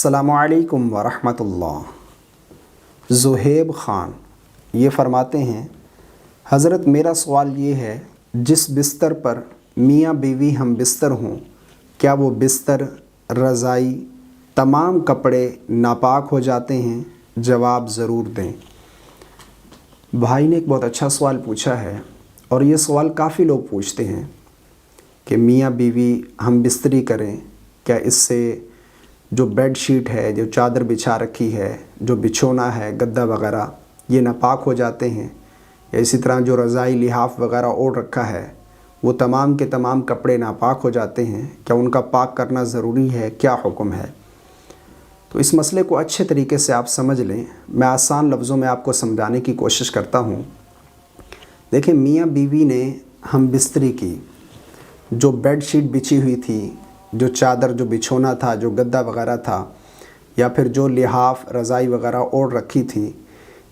السلام علیکم ورحمۃ اللہ۔ زہیب خان یہ فرماتے ہیں، حضرت میرا سوال یہ ہے، جس بستر پر میاں بیوی ہم بستر ہوں، کیا وہ بستر، رضائی، تمام کپڑے ناپاک ہو جاتے ہیں؟ جواب ضرور دیں۔ بھائی نے ایک بہت اچھا سوال پوچھا ہے، اور یہ سوال کافی لوگ پوچھتے ہیں کہ میاں بیوی ہم بستری کریں، کیا اس سے جو بیڈ شیٹ ہے، جو چادر بچھا رکھی ہے، جو بچھونا ہے، گدا وغیرہ، یہ ناپاک ہو جاتے ہیں؟ یا اسی طرح جو رضائی لحاف وغیرہ اوڑھ رکھا ہے، وہ تمام کے تمام کپڑے ناپاک ہو جاتے ہیں؟ کیا ان کا پاک کرنا ضروری ہے؟ کیا حکم ہے؟ تو اس مسئلے کو اچھے طریقے سے آپ سمجھ لیں۔ میں آسان لفظوں میں آپ کو سمجھانے کی کوشش کرتا ہوں۔ دیکھیں، میاں بیوی نے ہم بستری کی، جو بیڈ شیٹ بچھی ہوئی تھی، جو چادر، جو بچھونا تھا، جو گدا وغیرہ تھا، یا پھر جو لحاف رضائی وغیرہ اوڑھ رکھی تھی،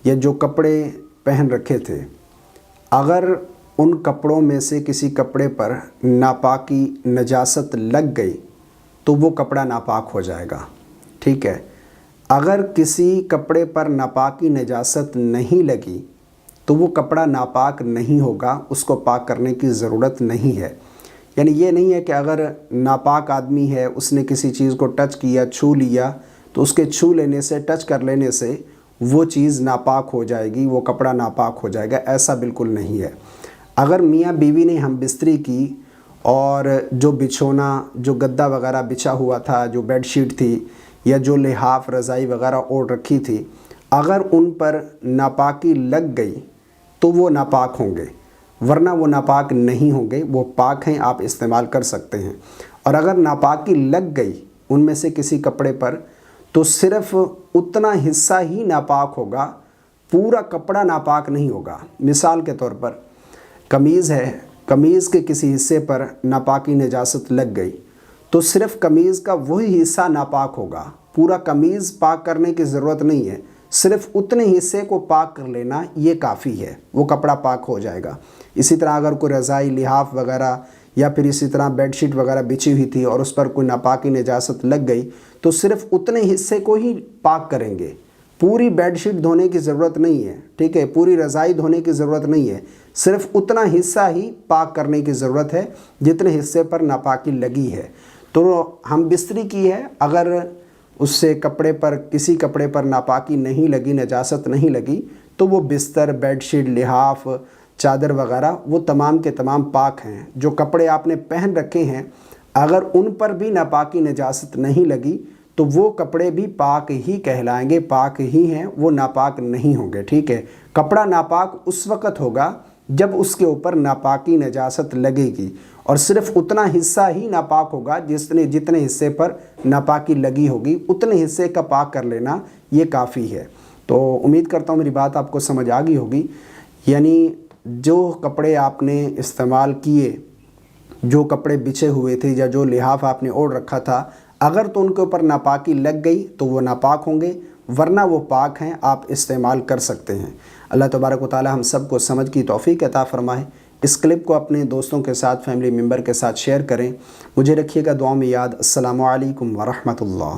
یا جو کپڑے پہن رکھے تھے، اگر ان کپڑوں میں سے کسی کپڑے پر ناپاکی، نجاست لگ گئی تو وہ کپڑا ناپاک ہو جائے گا، ٹھیک ہے؟ اگر کسی کپڑے پر ناپاکی، نجاست نہیں لگی تو وہ کپڑا ناپاک نہیں ہوگا، اس کو پاک کرنے کی ضرورت نہیں ہے۔ یعنی یہ نہیں ہے کہ اگر ناپاک آدمی ہے، اس نے کسی چیز کو ٹچ کیا، چھو لیا، تو اس کے چھو لینے سے، ٹچ کر لینے سے وہ چیز ناپاک ہو جائے گی، وہ کپڑا ناپاک ہو جائے گا، ایسا بالکل نہیں ہے۔ اگر میاں بیوی نے ہم بستری کی اور جو بچھونا، جو گدا وغیرہ بچھا ہوا تھا، جو بیڈ شیٹ تھی، یا جو لحاف رضائی وغیرہ اوڑھ رکھی تھی، اگر ان پر ناپاکی لگ گئی تو وہ ناپاک ہوں گے، ورنہ وہ ناپاک نہیں ہوں گے، وہ پاک ہیں، آپ استعمال کر سکتے ہیں۔ اور اگر ناپاکی لگ گئی ان میں سے کسی کپڑے پر، تو صرف اتنا حصہ ہی ناپاک ہوگا، پورا کپڑا ناپاک نہیں ہوگا۔ مثال کے طور پر قمیض ہے، قمیض کے کسی حصے پر ناپاکی، نجاست لگ گئی تو صرف قمیض کا وہی حصہ ناپاک ہوگا، پورا قمیض پاک کرنے کی ضرورت نہیں ہے، صرف اتنے حصے کو پاک کر لینا یہ کافی ہے، وہ کپڑا پاک ہو جائے گا۔ اسی طرح اگر کوئی رضائی، لحاف وغیرہ، یا پھر اسی طرح بیڈ شیٹ وغیرہ بچھی ہوئی تھی اور اس پر کوئی ناپاکی، نجاست لگ گئی تو صرف اتنے حصے کو ہی پاک کریں گے، پوری بیڈ شیٹ دھونے کی ضرورت نہیں ہے، ٹھیک ہے؟ پوری رضائی دھونے کی ضرورت نہیں ہے، صرف اتنا حصہ ہی پاک کرنے کی ضرورت ہے جتنے حصے پر ناپاکی لگی ہے۔ تو ہم بستری کی ہے، اگر اس سے کپڑے پر، کسی کپڑے پر ناپاکی نہیں لگی، نجاست نہیں لگی، تو وہ بستر، بیڈ شیٹ، لحاف، چادر وغیرہ وہ تمام کے تمام پاک ہیں۔ جو کپڑے آپ نے پہن رکھے ہیں، اگر ان پر بھی ناپاکی، نجاست نہیں لگی تو وہ کپڑے بھی پاک ہی کہلائیں گے، پاک ہی ہیں، وہ ناپاک نہیں ہوں گے، ٹھیک ہے؟ کپڑا ناپاک اس وقت ہوگا جب اس کے اوپر ناپاکی، نجاست لگے گی، اور صرف اتنا حصہ ہی ناپاک ہوگا جتنے حصے پر ناپاکی لگی ہوگی، اتنے حصے کا پاک کر لینا یہ کافی ہے۔ تو امید کرتا ہوں میری بات آپ کو سمجھ آ گئی ہوگی۔ یعنی جو کپڑے آپ نے استعمال کیے، جو کپڑے بچھے ہوئے تھے، یا جو لحاف آپ نے اوڑھ رکھا تھا، اگر تو ان کے اوپر ناپاکی لگ گئی تو وہ ناپاک ہوں گے، ورنہ وہ پاک ہیں، آپ استعمال کر سکتے ہیں۔ اللہ تبارک و تعالی ہم سب کو سمجھ کی توفیق عطا فرمائے۔ اس کلپ کو اپنے دوستوں کے ساتھ، فیملی ممبر کے ساتھ شیئر کریں۔ مجھے رکھیے گا دعاؤں میں یاد۔ السلام علیکم ورحمۃ اللہ۔